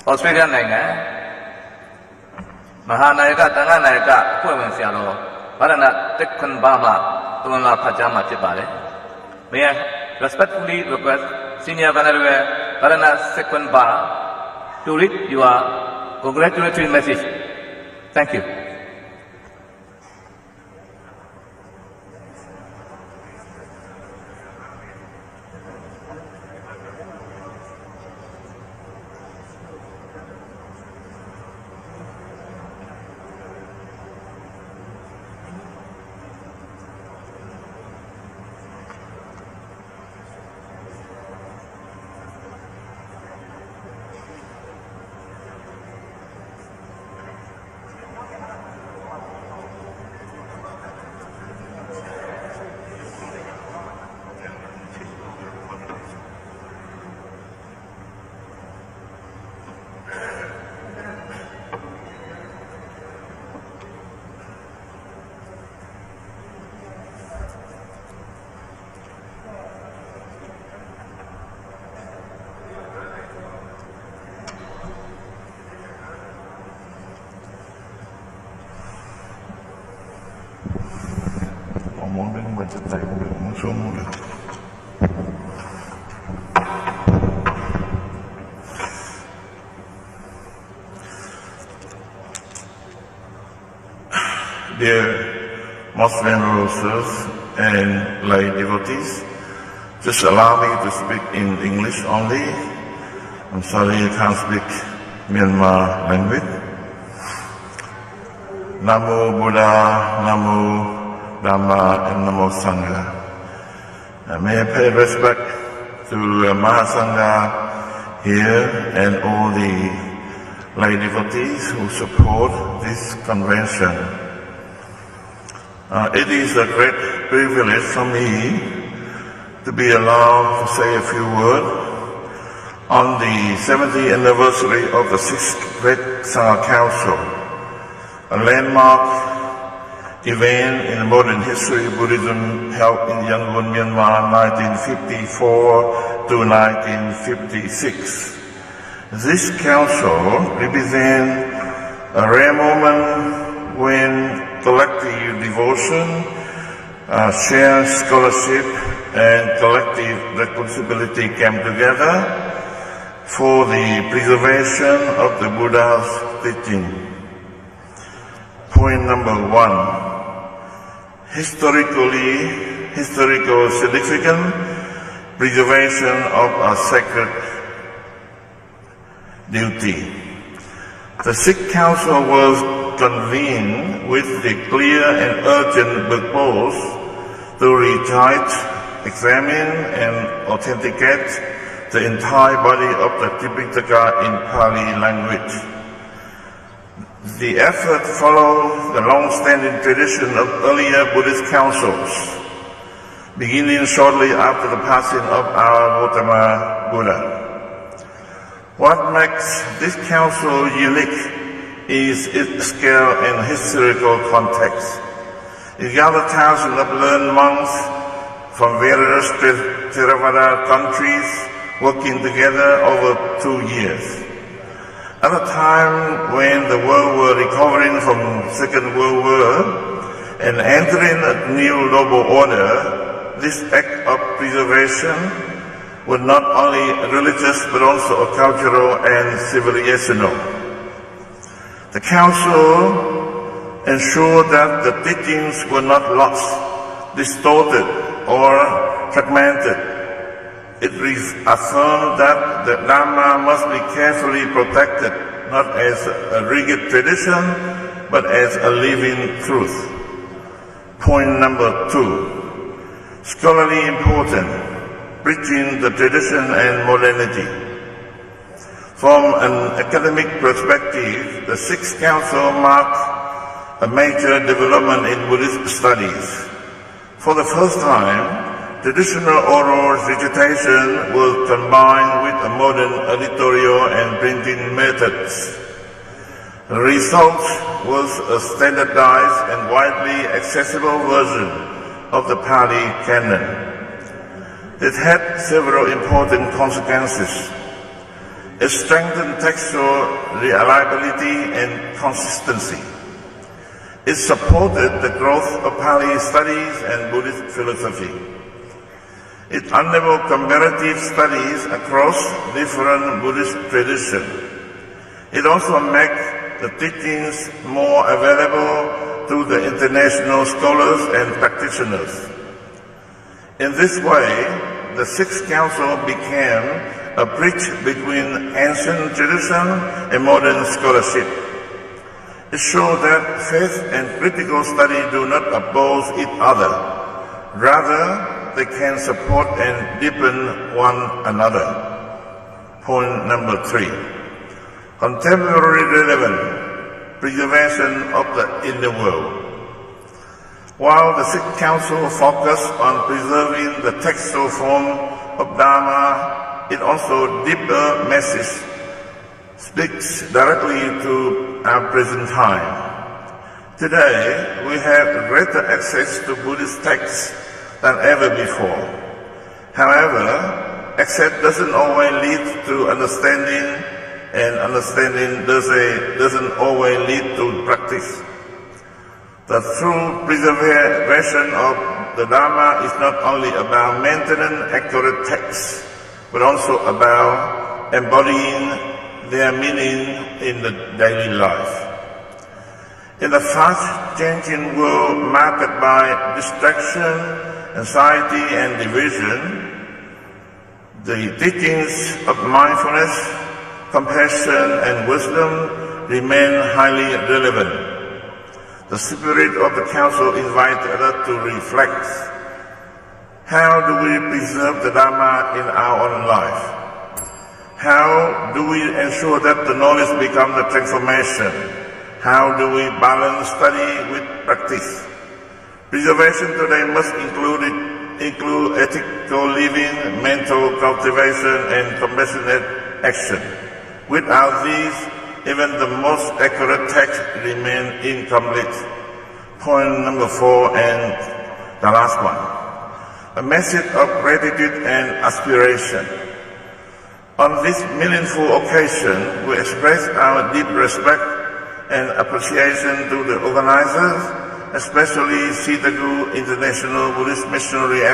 Australia နိုင်ငံမဟာနာယကတန်ခါနာယကအဖွဲ့ဝင်ဆရာတော်ဘာရဏတက်ခွန်ဘာမှာတုံလာဖတ်ကြားမှာဖြစ်ပါတယ် May I respectfully request Senior Venerable Varana Sekwan Ba to read your congratulatory message. Thank you. Dear Muslim rulers and lay devotees, just allow me to speak in English only. I'm sorry I can't speak Myanmar language. Namo Buddha, Namo Dhamma, and Namo Sangha. May I pay respect to Mahasangha here and all the lay devotees who support this convention. It is a great privilege for me to be allowed to say a few words on the 70th anniversary of the 6th Great Sangha Council, a landmark event in modern history of Buddhism held in Yangon, Myanmar, 1954 to 1956. This council represents a rare moment when collective devotion, shared scholarship, and collective responsibility came together for the preservation of the Buddha's teaching. Point number 1. Historical significance, preservation of a sacred duty. The Sixth Council was convened with the clear and urgent purpose to recite, examine, and authenticate the entire body of the Tipitaka in Pali language. The effort followed the long-standing tradition of earlier Buddhist councils, beginning shortly after the passing of our Gautama Buddha. What makes this council unique is its scale and historical context. It gathered thousands of learned monks from various Theravada countries working together over 2 years. At a time when the world was recovering from the Second World War and entering a new global order, this act of preservation was not only religious but also cultural and civilizational. The Council ensured that the teachings were not lost, distorted, or fragmented. It reaffirmed that the Dhamma must be carefully protected, not as a rigid tradition, but as a living truth. Point number 2. Scholarly importance, bridging the tradition and modernity. From an academic perspective, the Sixth Council marked a major development in Buddhist studies. For the first time, traditional oral recitation was combined with a modern editorial and printing methods. The result was a standardized and widely accessible version of the Pali Canon. It had several important consequences. It strengthened textual reliability and consistency. It supported the growth of Pali studies and Buddhist philosophy. It enabled comparative studies across different Buddhist traditions. It also made the teachings more available to the international scholars and practitioners. In this way, the Sixth Council became a bridge between ancient tradition and modern scholarship. It showed that faith and critical study do not oppose each other. Rather, they can support and deepen one another. Point number 3. Contemporary relevance, preservation of the inner world. While the Sixth Council focused on preserving the textual form of Dharma, it also deeper message speaks directly to our present time. Today, we have greater access to Buddhist texts than ever before. However, access doesn't always lead to understanding, and understanding doesn't always lead to practice. The true preservation of the Dharma is not only about maintaining accurate texts, but also about embodying their meaning in the daily life. In the fast-changing world marked by distraction, anxiety, and division, the teachings of mindfulness, compassion, and wisdom remain highly relevant. The spirit of the Council invited us to reflect. How do we preserve the Dharma in our own life? How do we ensure that the knowledge becomes the transformation? How do we balance study with practice? Preservation today must include ethical living, mental cultivation, and compassionate action. Without these, even the most accurate text remain incomplete. Point number 4 and the last one. A message of gratitude and aspiration. On this meaningful occasion, we express our deep respect and appreciation to the organizers, especially Sitagu International Buddhist Missionary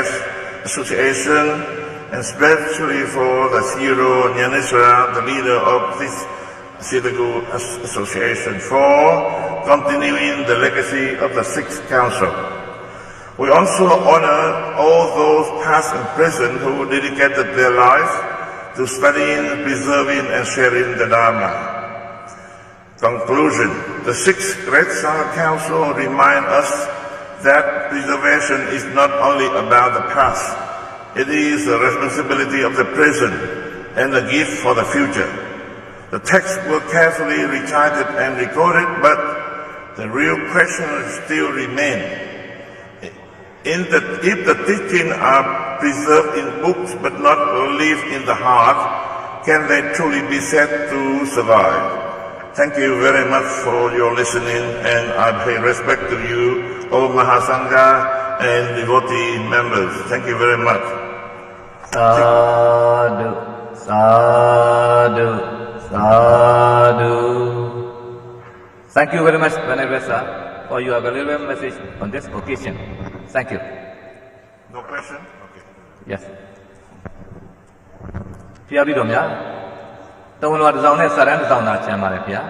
Association, and especially for the Siro Nyaniswara, the leader of this Sitagu Association, for continuing the legacy of the Sixth Council. We also honor all those past and present who dedicated their lives to studying, preserving, and sharing the Dharma. Conclusion. The Sixth Great Sangha Council reminds us that preservation is not only about the past, it is a responsibility of the present and a gift for the future. The texts were carefully recited and recorded, but the real question still remains. If the teachings are preserved in books but not lived in the heart, can they truly be said to survive? Thank you very much for your listening, and I pay respect to you, all Mahasangha and devotee members. Thank you very much. Sadhu, sadhu, sadhu. Thank you very much, Venerable Sir, for your valuable message on this occasion. Thank you. No question? Okay. Yes. ဖျားပြီးတော့များတဝန်တော်တစ်စောင်းနဲ့စာရန်တစ်စောင်းသာကျန်ပါတယ်ဗျာ